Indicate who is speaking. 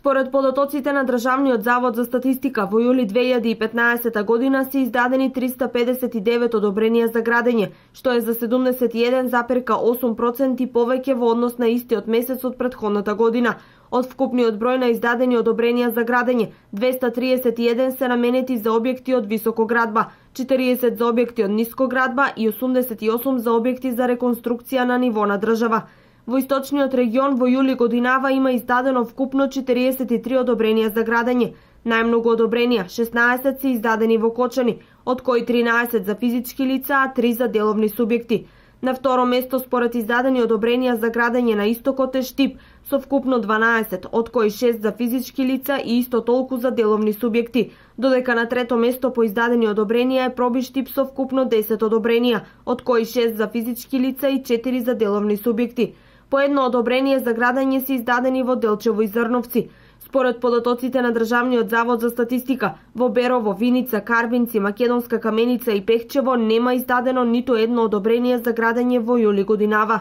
Speaker 1: Според податоците на Државниот завод за статистика, во јули 2015 година се издадени 359 одобренија за градење, што е за 71,8% повеќе во однос на истиот месец од претходната година. Од вкупниот број на издадени одобренија за градење, 231 се наменети за објекти од високоградба, 40 за објекти од нискоградба и 88 за објекти за реконструкција на ниво на држава. Во источниот регион во јули годинава има издадено вкупно 43 одобренија за градење. Најмногу одобренија, 16 се издадени во Кочани, од кои 13 за физички лица, а 3 за деловни субјекти. На второ место според издадени одобренија за градење на истокот е Штип, со вкупно 12, од кои 6 за физички лица и исто толку за деловни субјекти, додека на трето место по издадени одобренија е Проби Штип со вкупно 10 одобренија, од кои 6 за физички лица и 4 за деловни субјекти. По едно одобрение за градење се издадени во Делчево и Зрновци. Според податоците на Државниот завод за статистика, во Берово, Виница, Карвинци, Македонска Каменица и Пехчево нема издадено ниту едно одобрение за градење во јули годинава.